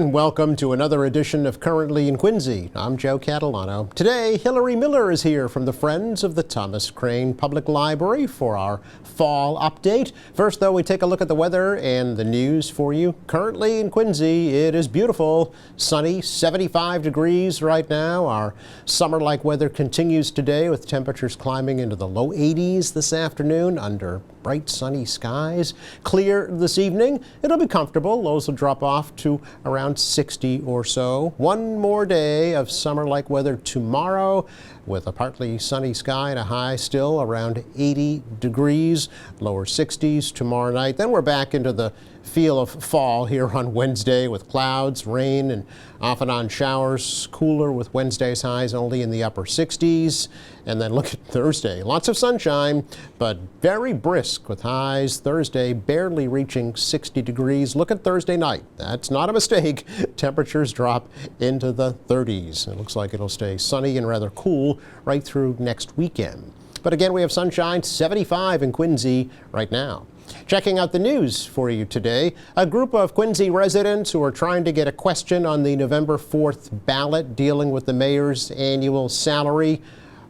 and welcome to another edition of Currently in Quincy. I'm Joe Catalano. Today, Hillary Miller is here from the Friends of the Thomas Crane Public Library for our fall update. First, though, we take a look at the weather and the news for you. Currently in Quincy, it is beautiful, sunny, 75 degrees right now. Our summer-like weather continues today with temperatures climbing into the low 80s this afternoon under bright sunny skies. Clear this evening. It'll be comfortable. Lows will drop off to around 60 or so. One more day of summer-like weather tomorrow with a partly sunny sky and a high still around 80 degrees, lower 60s tomorrow night. Then we're back into the feel of fall here on Wednesday with clouds, rain, and off and on showers. Cooler with Wednesday's highs only in the upper 60s. And then look at Thursday. Lots of sunshine, but very brisk with highs Thursday barely reaching 60 degrees. Look at Thursday night. That's not a mistake. Temperatures drop into the 30s. It looks like it'll stay sunny and rather cool right through next weekend. But again, we have sunshine, 75 in Quincy right now. Checking out the news for you today, a group of Quincy residents who are trying to get a question on the November 4th ballot dealing with the mayor's annual salary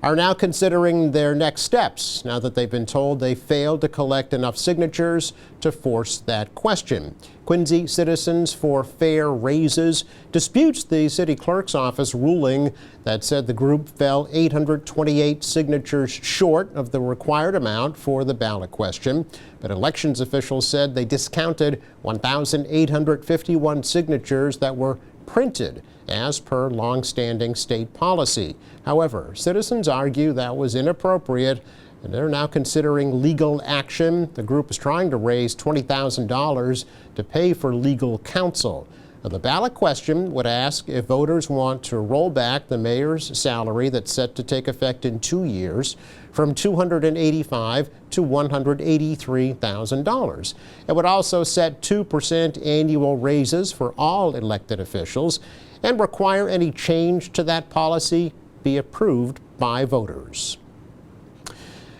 are now considering their next steps now that they've been told they failed to collect enough signatures to force that question. Quincy Citizens for Fair Raises disputes the city clerk's office ruling that said the group fell 828 signatures short of the required amount for the ballot question. But elections officials said they discounted 1,851 signatures that were printed as per long-standing state policy. However, citizens argue that was inappropriate, and they're now considering legal action. The group is trying to raise $20,000 to pay for legal counsel. Now, the ballot question would ask if voters want to roll back the mayor's salary that's set to take effect in 2 years from $285,000 to $183,000. It would also set 2% annual raises for all elected officials and require any change to that policy be approved by voters.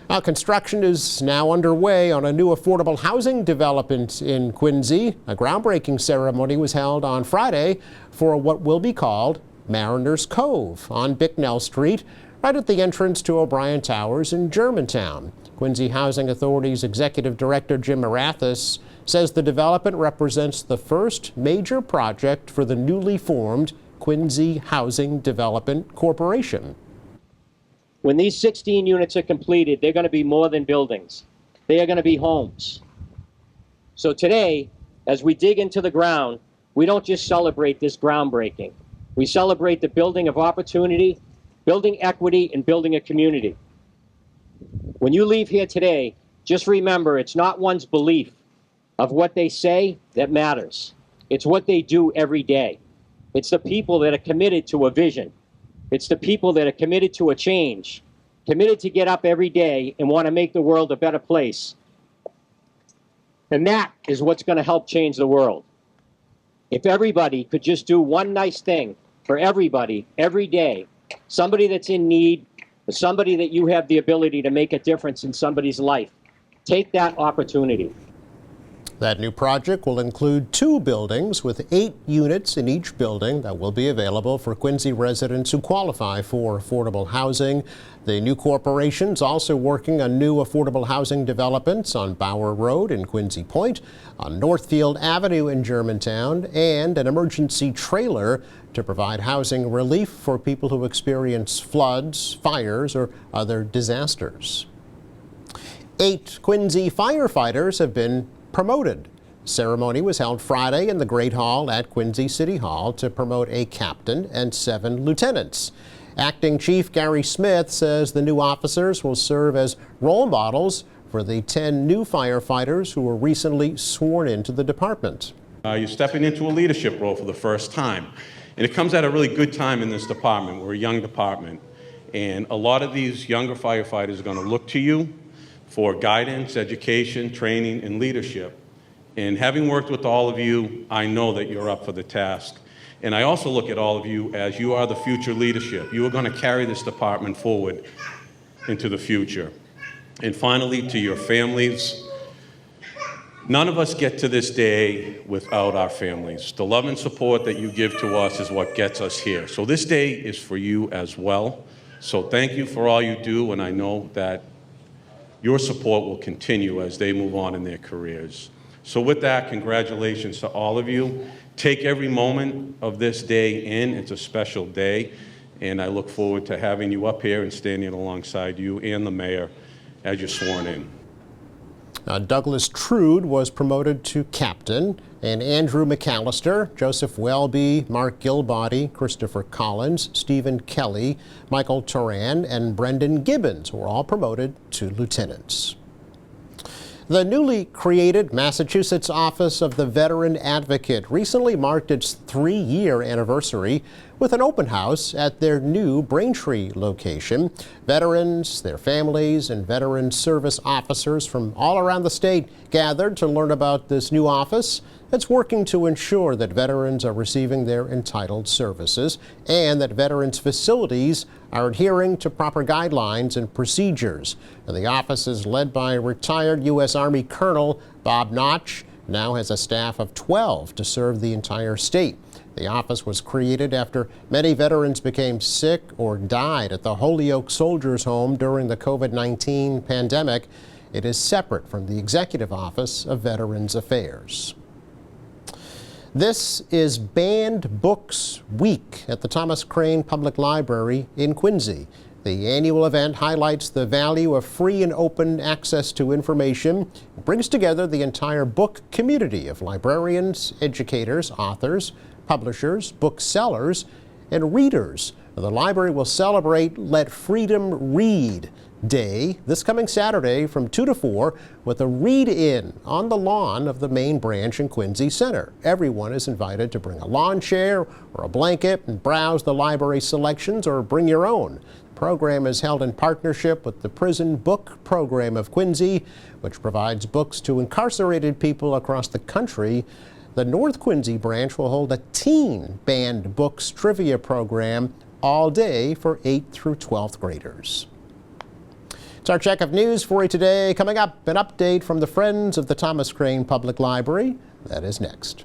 Now, construction is now underway on a new affordable housing development in Quincy. A groundbreaking ceremony was held on Friday for what will be called Mariners Cove on Bicknell Street, right at the entrance to O'Brien Towers in Germantown. Quincy Housing Authority's Executive Director Jim Marathis says the development represents the first major project for the newly formed Quincy Housing Development Corporation. When these 16 units are completed, they're going to be more than buildings. They are going to be homes. So today, as we dig into the ground, we don't just celebrate this groundbreaking. We celebrate the building of opportunity, building equity, and building a community. When you leave here today, just remember it's not one's belief of what they say that matters. It's what they do every day. It's the people that are committed to a vision. It's the people that are committed to a change, committed to get up every day and want to make the world a better place. And that is what's going to help change the world. If everybody could just do one nice thing for everybody every day, somebody that's in need, or somebody that you have the ability to make a difference in somebody's life, take that opportunity. That new project will include 2 buildings with 8 units in each building that will be available for Quincy residents who qualify for affordable housing. The new corporation is also working on new affordable housing developments on Bower Road in Quincy Point, on Northfield Avenue in Germantown, and an emergency trailer to provide housing relief for people who experience floods, fires, or other disasters. 8 Quincy firefighters have been promoted. Ceremony was held Friday in the Great Hall at Quincy City Hall to promote a captain and 7 lieutenants. Acting Chief Gary Smith says the new officers will serve as role models for the 10 new firefighters who were recently sworn into the department. You're stepping into a leadership role for the first time, and it comes at a really good time in this department. We're a young department, and a lot of these younger firefighters are going to look to you for guidance, education, training, and leadership. And having worked with all of you, I know that you're up for the task. And I also look at all of you as you are the future leadership. You are going to carry this department forward into the future. And finally, to your families, None of us get to this day without our families. The love and support that you give to us is what gets us here. So this day is for you as well. So thank you for all you do, and I know that your support will continue as they move on in their careers. So with that, congratulations to all of you. Take every moment of this day in. It's a special day, and I look forward to having you up here and standing alongside you and the mayor as you're sworn in. Douglas Trude was promoted to captain, and Andrew McAllister, Joseph Welby, Mark Gilbody, Christopher Collins, Stephen Kelly, Michael Turan, and Brendan Gibbons were all promoted to lieutenants. The newly created Massachusetts Office of the Veteran Advocate recently marked its 3-year anniversary with an open house at their new Braintree location. Veterans, their families, and veteran service officers from all around the state gathered to learn about this new office that's working to ensure that veterans are receiving their entitled services and that veterans' facilities are adhering to proper guidelines and procedures. And the office is led by retired U.S. Army Colonel Bob Notch, now has a staff of 12 to serve the entire state. The office was created after many veterans became sick or died at the Holyoke Soldiers Home during the COVID-19 pandemic. It is separate from the Executive Office of Veterans Affairs. This is Banned Books Week at the Thomas Crane Public Library in Quincy. The annual event highlights the value of free and open access to information. It brings together the entire book community of librarians, educators, authors, publishers, booksellers, and readers. The library will celebrate Let Freedom Read Day this coming Saturday from 2 to 4 with a read-in on the lawn of the main branch in Quincy Center. Everyone is invited to bring a lawn chair or a blanket and browse the library selections or bring your own. The program is held in partnership with the Prison Book Program of Quincy, which provides books to incarcerated people across the country. The North Quincy branch will hold a teen banned books trivia program all day for 8th through 12th graders. It's our check of news for you today. Coming up, an update from the Friends of the Thomas Crane Public Library. That is next.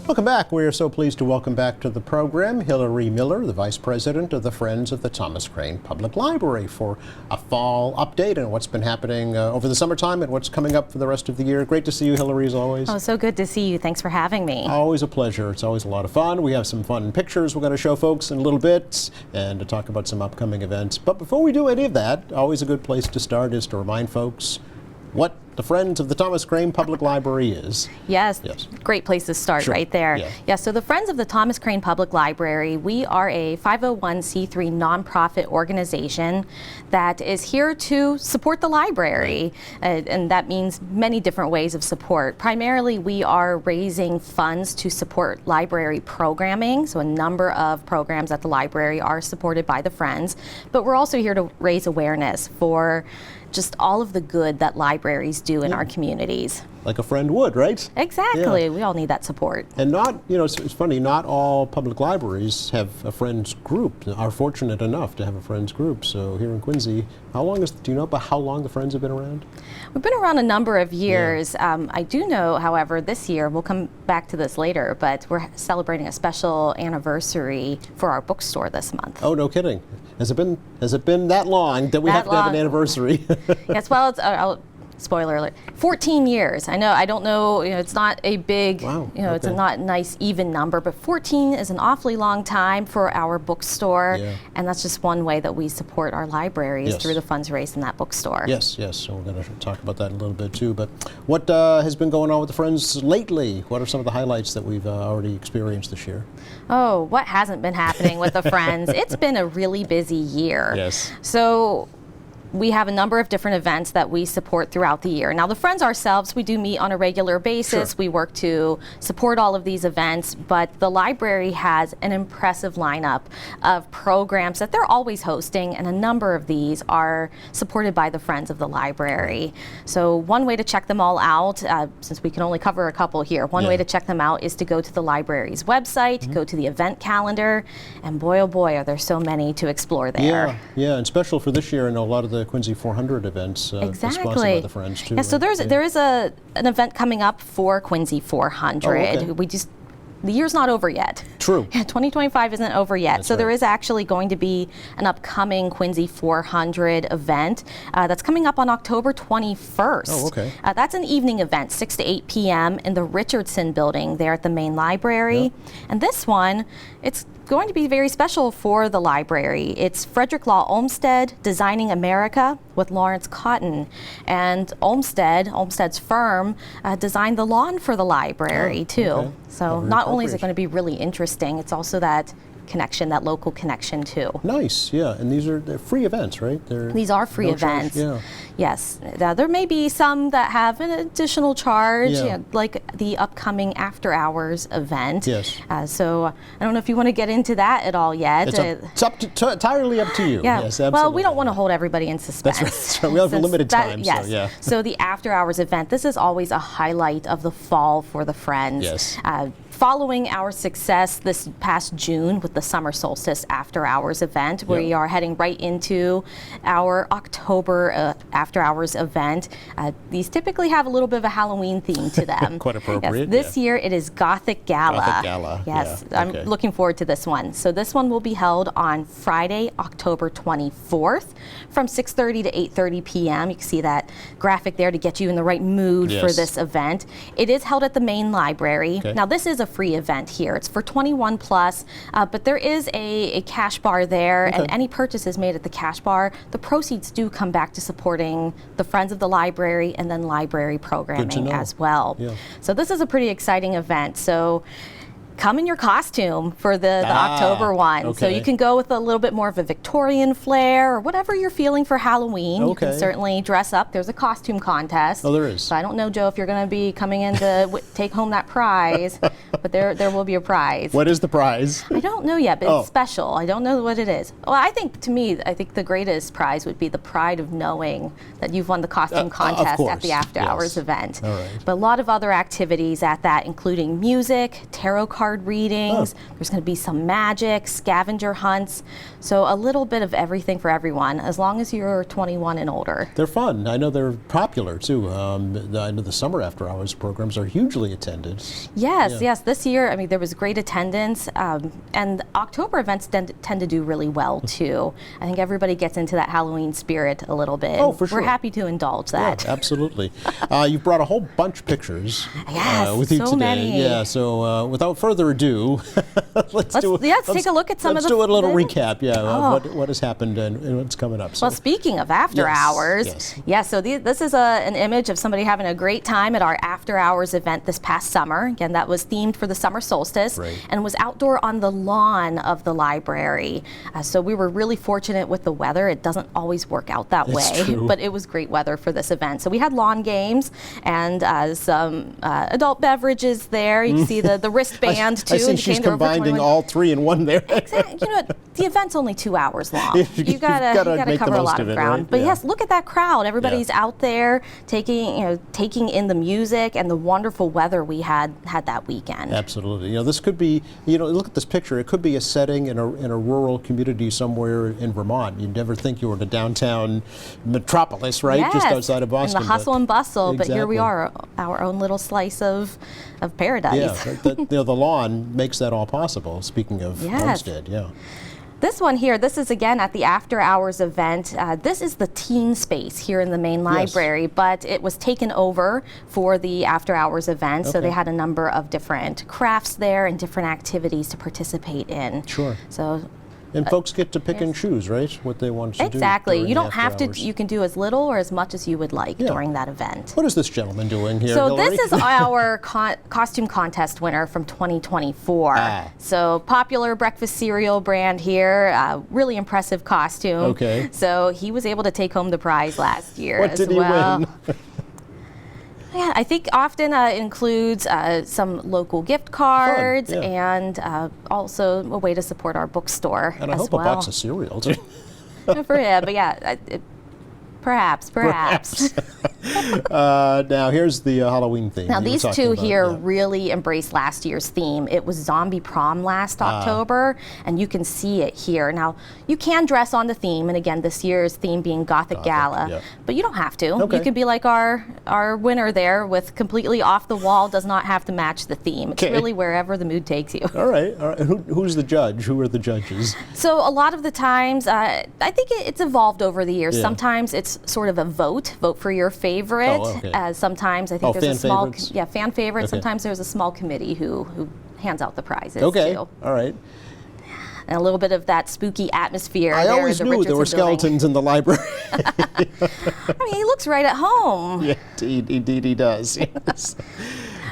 Welcome back. We are so pleased to welcome back to the program Hillary Miller, the Vice President of the Friends of the Thomas Crane Public Library, for a fall update on what's been happening over the summertime and what's coming up for the rest of the year. Great to see you, Hillary, as always. Oh, so good to see you. Thanks for having me. Always a pleasure. It's always a lot of fun. We have some fun pictures we're going to show folks in a little bit and to talk about some upcoming events. But before we do any of that, always a good place to start is to remind folks what the Friends of the Thomas Crane Public Library is. Yes. Great place to start. Sure. Right there. Yeah, so the Friends of the Thomas Crane Public Library, we are a 501c3 nonprofit organization that is here to support the library, and that means many different ways of support. Primarily, we are raising funds to support library programming, so a number of programs at the library are supported by the Friends, but we're also here to raise awareness for just all of the good that libraries do in our communities. Like a friend would, right? Exactly. Yeah. We all need that support. And not, it's funny, not all public libraries have a friends group, are fortunate enough to have a friends group. So here in Quincy, do you know about how long the Friends have been around? We've been around a number of years. Yeah. I do know, however, this year, we'll come back to this later, but we're celebrating a special anniversary for our bookstore this month. Oh, no kidding. Has it been that long that we have to have an anniversary? Yes, well, it's spoiler alert, 14 years. I don't know, it's not a big, it's a not nice even number, but 14 is an awfully long time for our bookstore, and that's just one way that we support our libraries through the funds raised in that bookstore. Yes, so we're going to talk about that in a little bit too, but what has been going on with the Friends lately? What are some of the highlights that we've already experienced this year? Oh, what hasn't been happening with the Friends? It's been a really busy year. Yes. So we have a number of different events that we support throughout the year. Now, the Friends ourselves, we do meet on a regular basis. Sure. We work to support all of these events, but the library has an impressive lineup of programs that they're always hosting, and a number of these are supported by the Friends of the Library. So one way to check them all out, since we can only cover a couple here, one way to check them out is to go to the library's website, go to the event calendar, and boy, oh boy, are there so many to explore there. Yeah, and special for this year, I know a lot of the Quincy 400 events are sponsored by the Friends too. Yeah, so right? there is an event coming up for Quincy 400. Oh, okay. The year's not over yet. True. 2025 isn't over yet. That's so there right. is actually going to be an upcoming Quincy 400 event that's coming up on October 21st. Oh, okay. That's an evening event, 6 to 8 p.m. in the Richardson building there at the main library. Yep. And this one, it's going to be very special for the library. It's Frederick Law Olmsted Designing America with Lawrence Cotton. And Olmsted's firm, designed the lawn for the library too. Okay. So Very not only is it appropriate. going to be really interesting, it's also that connection, that local connection too. Nice, yeah, and they're free events, right? These are free no charge, events. yeah. Yes. There may be some that have an additional charge, Yeah. you know, like the upcoming After Hours event. Yes. So I don't know if you want to get into that at all yet. It's entirely up to you. Yeah. Yes, well, we absolutely. don't want to hold everybody in suspense. That's right. We have a Since limited time, Yes. so yeah. So the After Hours event, this is always a highlight of the fall for the Friends. Yes. Following our success this past June with the Summer Solstice After Hours event, we Yeah. are heading right into our October After Hours event. These typically have a little bit of a Halloween theme to them. Quite appropriate, Yes, this yeah. year it is Gothic Gala. Gothic Gala, Yes, yeah, I'm okay. looking forward to this one. So this one will be held on Friday, October 24th from 6:30 to 8:30 p.m. You can see that graphic there to get you in the right mood for Yes. this event. It is held at the main library. Okay. Now this is a free event here. It's for 21 plus, but there is a cash bar there, and Okay. any purchases made at the cash bar, the proceeds do come back to supporting the Friends of the Library and then library programming know. as well. Yeah. So this is a pretty exciting event. So come in your costume for the October one. So okay. you can go with a little bit more of a Victorian flair or whatever you're feeling for Halloween. You can Okay. certainly dress up. There's a costume contest. Oh, there is. So I don't know, Joe, if you're going to be coming in to take home that prize, but there will be a prize. What is the prize? I don't know yet, but Oh. it's special. I don't know what it is. Well, I think the greatest prize would be the pride of knowing that you've won the costume of contest at course, the After yes. Hours event. All right. But a lot of other activities at that, including music, tarot card readings. There's going to be some magic, scavenger hunts. So a little bit of everything for everyone, as long as you're 21 and older. They're fun. I know they're popular too. I know the summer after hours programs are hugely attended. Yes. This year, I mean, there was great attendance, and October events tend to do really well too. I think everybody gets into that Halloween spirit a little bit. Oh, for sure. We're happy to indulge that. Yeah, absolutely. You've brought a whole bunch of pictures Yes, with you so today. many. Yeah, so without further ado, let's take a look at some of let's the do a little things. recap, Oh. of what has happened and what's coming up. So. Well, speaking of after Yes, hours, yes. yeah, so this is an image of somebody having a great time at our after hours event this past summer. Again, that was themed for the summer solstice Right. and was outdoor on the lawn of the library. So we were really fortunate with the weather. It doesn't always work out that It's way, true. but it was great weather for this event. So we had lawn games and some adult beverages there. You can see the wristband too. I see she's indicating they're over combining 21. all three in one there. Exactly. You know what? The event's only 2 hours long. You've gotta gotta make the cover a most lot of of it, ground. right? But Yeah. yes, look at that crowd. Everybody's out there taking in the music and the wonderful weather we had that weekend. Absolutely. This could be, look at this picture. It could be a setting in a rural community somewhere in Vermont. You'd never think you were in a downtown metropolis, right? Yes, Just outside of Boston. in the hustle and bustle, but here we Exactly. are, our own little slice of paradise. Yeah, the lawn makes that all possible. Speaking of Yes. Homestead, yeah. This one here, this is again at the After Hours event. This is the teen space here in the main library, but it was taken over for the After Hours event, so Okay. they had a number of different crafts there and different activities to participate in. Sure. So And folks get to pick and choose, right, what they want to do. Exactly. during You the don't have after to. hours. You can do as little or as much as you would like Yeah. during that event. What is this gentleman doing here, So Hillary? this is our costume contest winner from 2024. Ah. So popular breakfast cereal brand here, really impressive costume. Okay. So he was able to take home the prize last year What as did he well. win? Yeah, I think often includes some local gift cards yeah. and also a way to support our bookstore And I as hope well. a box of cereal, too. For him, but yeah, perhaps. Now, here's the Halloween theme. Now, you were these talking two about, here yeah. really embraced last year's theme. It was Zombie Prom last October, and you can see it here. Now, you can dress on the theme, and again, this year's theme being Gothic Gala, yeah. but you don't have to. Okay. You could be like our winner there with completely off the wall, does not have to match the theme. It's Okay. really wherever the mood takes you. All right. Who's the judge? Who are the judges? So a lot of the times, I think it's evolved over the years. Yeah. Sometimes it's sort of a vote for your favorite. Oh, okay. Sometimes I think there's fan a small, favorites? fan favorite. Okay. Sometimes there's a small committee who hands out the prizes Okay. too. All right. And a little bit of that spooky atmosphere. I there always in the knew there were Richardson building. skeletons in the library. I mean, he looks right at home. Yeah, indeed he does. Yes.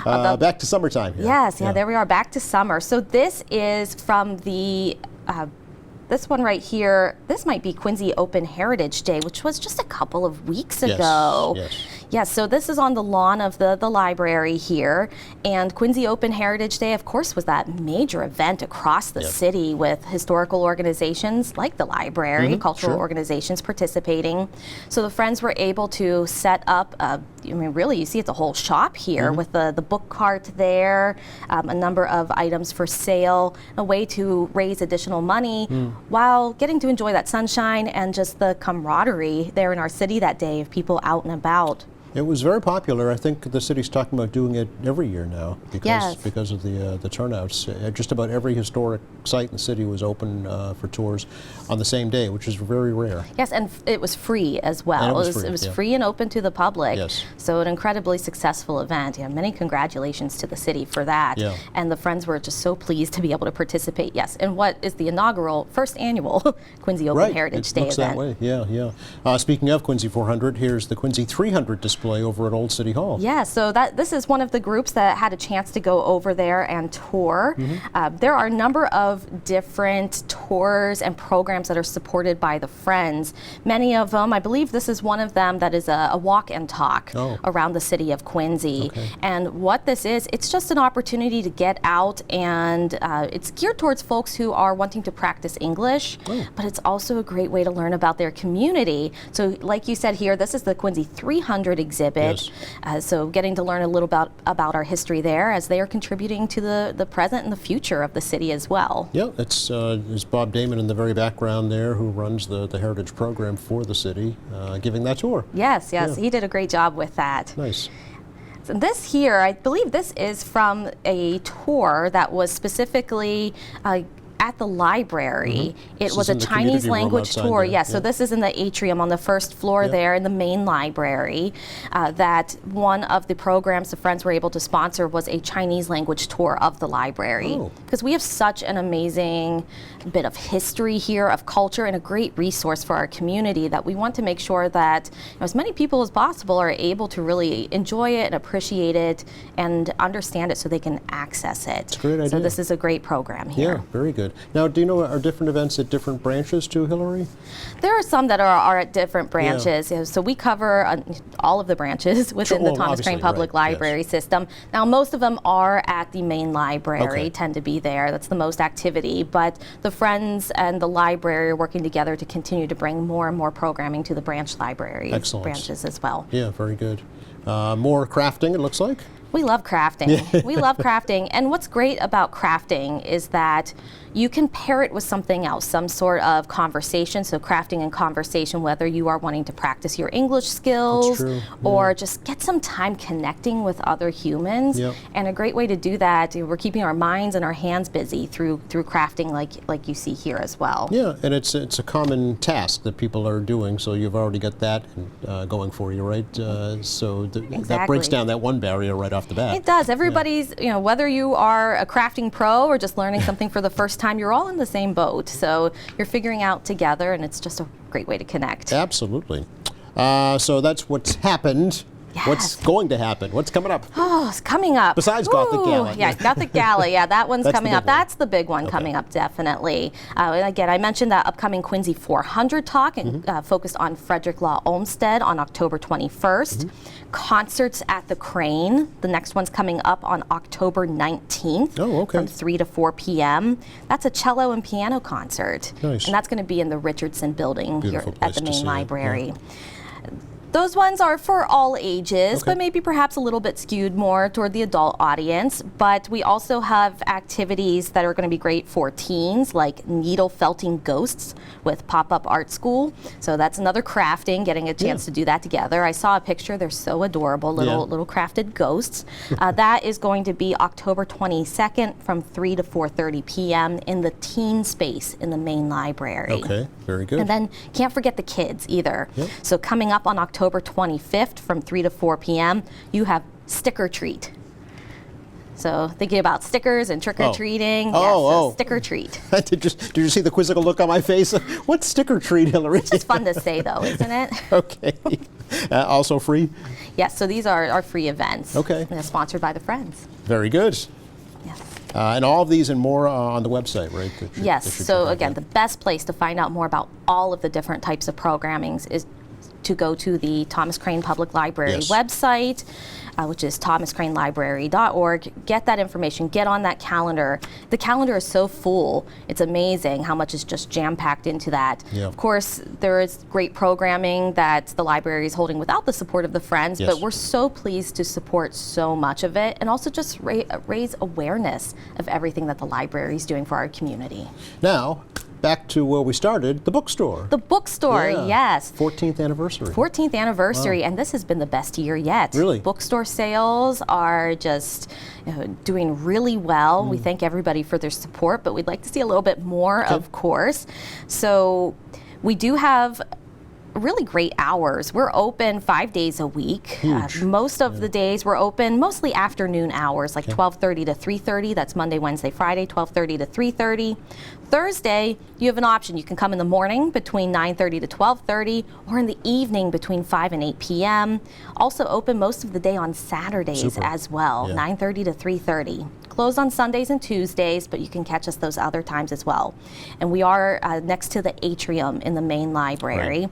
Back to summertime here. Yes, yeah, there we are, back to summer. So this is from the, this one right here, this might be Quincy Open Heritage Day, which was just a couple of weeks Yes, ago. yes. Yes, so this is on the lawn of the library here. And Quincy Open Heritage Day, of course, was that major event across the Yep. city with historical organizations like the library, cultural sure. organizations participating. So the Friends were able to set up, I mean, really, you see it's a whole shop here with the book cart there, a number of items for sale, a way to raise additional money while getting to enjoy that sunshine and just the camaraderie there in our city that day of people out and about. It was very popular. I think the city's talking about doing it every year now Yes. because of the turnouts. Just about every historic site in the city was open for tours on the same day, which is very rare. Yes, and it was free as well. And it was free, yeah. free and open to the public. Yes. So an incredibly successful event. Yeah, many congratulations to the city for that. Yeah. And the Friends were just so pleased to be able to participate, yes, in what is the inaugural first annual Quincy Open Right. Heritage It Day looks event. that way. Yeah, yeah. Speaking of Quincy 400, here's the Quincy 300 display over at Old City Hall. Yeah, so this is one of the groups that had a chance to go over there and tour. There are a number of different tours and programs that are supported by the Friends. Many of them, I believe this is one of them, that is a walk and talk around the city of Quincy. Okay. And what this is, it's just an opportunity to get out, and it's geared towards folks who are wanting to practice English, but it's also a great way to learn about their community. So like you said here, this is the Quincy 300 exhibit. Yes. So getting to learn a little about our history there as they are contributing to the present and the future of the city as well. Yeah, there's Bob Damon in the very background there, who runs the Heritage program for the city, giving that tour. Yes, Yeah. he did a great job with that. Nice. So this here, I believe this is from a tour that was specifically at the library. It This was is a in the Chinese community room language outside tour. there, Yes, so yeah. this is in the atrium on the first floor Yeah. there in the main library. That one of the programs the Friends were able to sponsor was a Chinese language tour of the library. Oh. Because we have such an amazing bit of history here, of culture, and a great resource for our community that we want to make sure that as many people as possible are able to really enjoy it and appreciate it and understand it so they can access it. It's a great So idea. this is a great program here. Yeah, very good. Now, do you know, are different events at different branches too, Hillary? There are some that are at different branches. Yeah, so we cover all of the branches within Sure, the well, Thomas Crane obviously, Public right, yes. Library system. Now, most of them are at the main library, Okay. tend to be there. That's the most activity. But the Friends and the library are working together to continue to bring more and more programming to the branch libraries, Excellent. branches as well. Yeah, very good. More crafting, it looks like. We love crafting. We love crafting. And what's great about crafting is that you can pair it with something else, some sort of conversation. So crafting and conversation, whether you are wanting to practice your English skills true, or just get some time connecting with other humans. Yep. And a great way to do that, we're keeping our minds and our hands busy through crafting like you see here as well. Yeah, and it's a common task that people are doing, so you've already got that going for you, right? So that breaks Exactly. down that one barrier right off off the bat. It does. Everybody's, whether you are a crafting pro or just learning something for the first time, you're all in the same boat. So you're figuring out together, and it's just a great way to connect. Absolutely. So that's what's happened. Yes. What's going to happen? What's coming up? Oh, it's coming up. Besides Gothic Gala. Yeah, Gothic Gala. Yeah, that one's That's coming the up. big one. That's the big one coming up, definitely. And again, I mentioned that upcoming Quincy 400 talk and focused on Frederick Law Olmsted on October 21st. Concerts at the Crane. The next one's coming up on October 19th Oh, okay. from 3 to 4 p.m. That's a cello and piano concert. Nice. And that's going to be in the Richardson building Beautiful here place at the to see main it, library. yeah. Those ones are for all ages, Okay. but maybe perhaps a little bit skewed more toward the adult audience. But we also have activities that are going to be great for teens, like needle felting ghosts with Pop-Up Art School. So that's another crafting, getting a chance to do that together. I saw a picture. They're so adorable, little crafted ghosts. That is going to be October 22nd from 3 to 4:30 p.m. in the teen space in the main library. Okay, very good. And then can't forget the kids either. So coming up on October 25th from 3 to 4 p.m., you have Sticker Treat. So thinking about stickers and trick-or-treating, Sticker Treat. Did you see the quizzical look on my face? What's Sticker Treat, Hillary? It's fun to say though, isn't it? Okay. Also free? Yes, so these are our free events. Okay. They're sponsored by the Friends. Very good. Yes. And all of these and more on the website, right? Yes, so again, the best place to find out more about all of the different types of programmings is to go to the Thomas Crane Public Library website, which is thomascranelibrary.org. Get that information, get on that calendar. The calendar is so full, it's amazing how much is just jam-packed into that. Yeah. Of course, there is great programming that the library is holding without the support of the Friends, but we're so pleased to support so much of it and also just raise awareness of everything that the library is doing for our community. Now, back to where we started, the bookstore. The bookstore, yes. 14th anniversary. 14th anniversary, and this has been the best year yet. Really? Bookstore sales are just doing really well. We thank everybody for their support, but we'd like to see a little bit more, of course. So we do have really great hours. We're open 5 days a week. Most of the days we're open, mostly afternoon hours, like 12:30 to 3:30. That's Monday, Wednesday, Friday, 12:30 to 3:30. Thursday, you have an option. You can come in the morning between 9:30 to 12:30, or in the evening between 5 and 8 p.m. Also open most of the day on Saturdays as well, 9:30 to 3:30. Closed on Sundays and Tuesdays, but you can catch us those other times as well. And we are next to the atrium in the main library.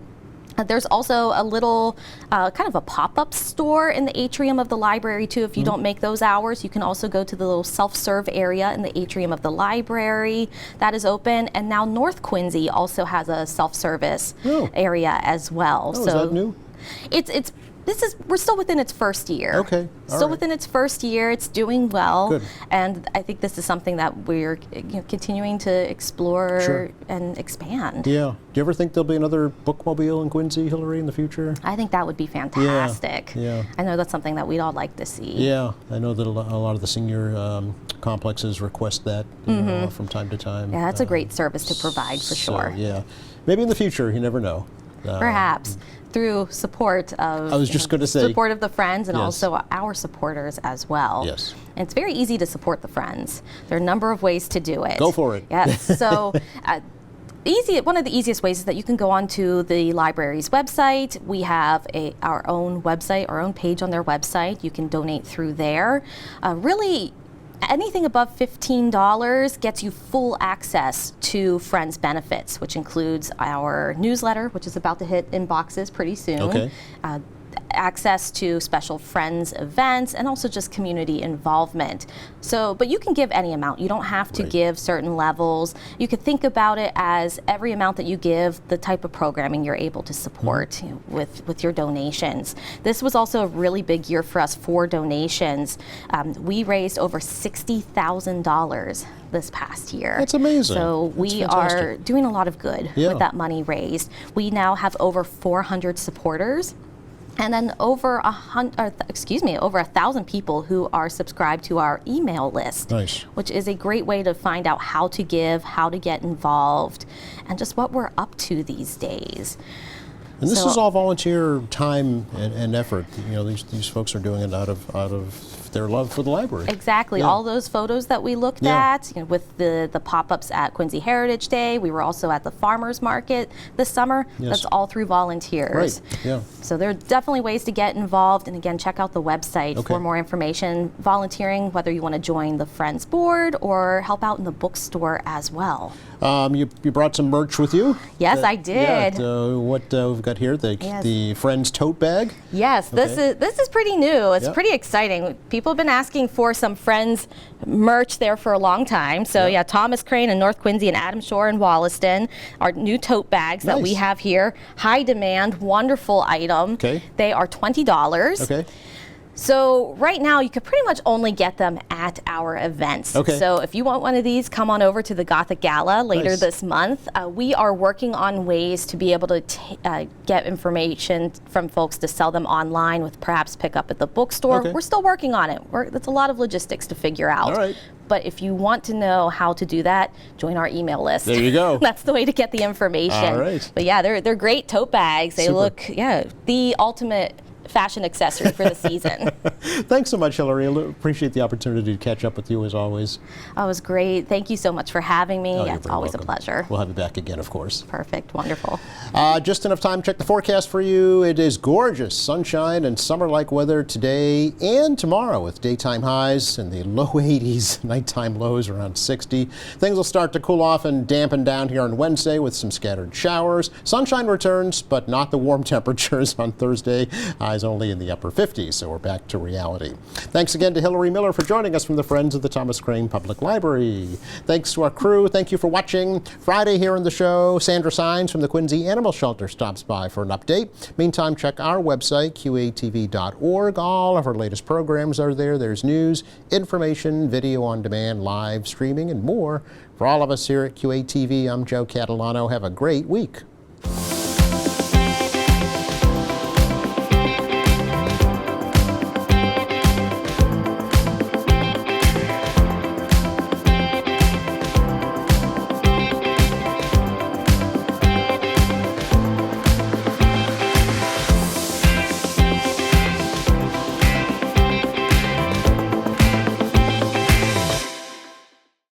There's also a little kind of a pop-up store in the atrium of the library too. If you don't make those hours, you can also go to the little self-serve area in the atrium of the library. That is open. And now North Quincy also has a self-service area as well. Oh, so is that new? We're still within its first year. Okay. Still within its first year. It's doing well. Good. And I think this is something that we're continuing to explore and expand. Yeah. Do you ever think there'll be another bookmobile in Quincy, Hillary, in the future? I think that would be fantastic. Yeah. I know that's something that we'd all like to see. Yeah. I know that a lot of the senior complexes request that from time to time. Yeah, that's a great service to provide for sure. Yeah. Maybe in the future, you never know. Perhaps through support of I was just going to say support of the Friends and also our supporters as well. Yes. And it's very easy to support the Friends. There are a number of ways to do it. Go for it. Yes. So one of the easiest ways is that you can go onto the library's website. We have our own website, our own page on their website. You can donate through there. Really, anything above $15 gets you full access to Friends benefits, which includes our newsletter, which is about to hit inboxes pretty soon. Okay. Access to special Friends events and also just community involvement. So, but you can give any amount. You don't have to give certain levels. You could think about it as every amount that you give, the type of programming you're able to support with your donations. This was also a really big year for us for donations. We raised over $60,000 this past year. That's amazing. So we are doing a lot of good with that money raised. We now have over 400 supporters. And then over 1,000 people who are subscribed to our email list, which is a great way to find out how to give, how to get involved, and just what we're up to these days. And this is all volunteer time and effort. You know, these folks are doing it out of their love for the library. Exactly. Yeah. All those photos that we looked Yeah. at, with the pop-ups at Quincy Heritage Day. We were also at the Farmers Market this summer. Yes. That's all through volunteers. Right. Yeah. So there are definitely ways to get involved. And again, check out the website Okay. for more information. Volunteering, whether you want to join the Friends Board or help out in the bookstore as well. You brought some merch with you? Yes, I did. Yeah, what we've got here, Yes. the Friends tote bag. Yes, Okay. this is pretty new. It's Yep. pretty exciting. People have been asking for some Friends merch there for a long time. So Yep. yeah, Thomas Crane in North Quincy and Adam Shore in Wollaston, our new tote bags that we Nice. have here. High demand, wonderful item. Okay. They are $20. Okay. So right now you could pretty much only get them at our events. Okay. So if you want one of these, come on over to the Gothic Gala later Nice. this month. We are working on ways to be able to get information from folks to sell them online with perhaps pick up at the bookstore. Okay. We're still working on it. It's a lot of logistics to figure out. All right. But if you want to know how to do that, join our email list. There you go. That's the way to get the information. All right. But yeah, they're great tote bags. They Super. look, the ultimate fashion accessory for the season. Thanks so much, Hillary. I appreciate the opportunity to catch up with you as always. Oh, it was great. Thank you so much for having me. Oh, you're It's very always welcome. a pleasure. We'll have you back again, of course. Perfect. Wonderful. Just enough time to check the forecast for you. It is gorgeous sunshine and summer-like weather today and tomorrow with daytime highs in the low 80s, nighttime lows around 60. Things will start to cool off and dampen down here on Wednesday with some scattered showers. Sunshine returns, but not the warm temperatures on Thursday. Highs only in the upper 50s, so we're back to reality. Thanks again to Hillary Miller for joining us from the Friends of the Thomas Crane Public Library. Thanks to our crew. Thank you for watching. Friday here on the show, Sandra Sines from the Quincy Animal Shelter stops by for an update. Meantime, check our website, qatv.org. All of our latest programs are there. There's news, information, video on demand, live streaming, and more. For all of us here at QATV, I'm Joe Catalano. Have a great week.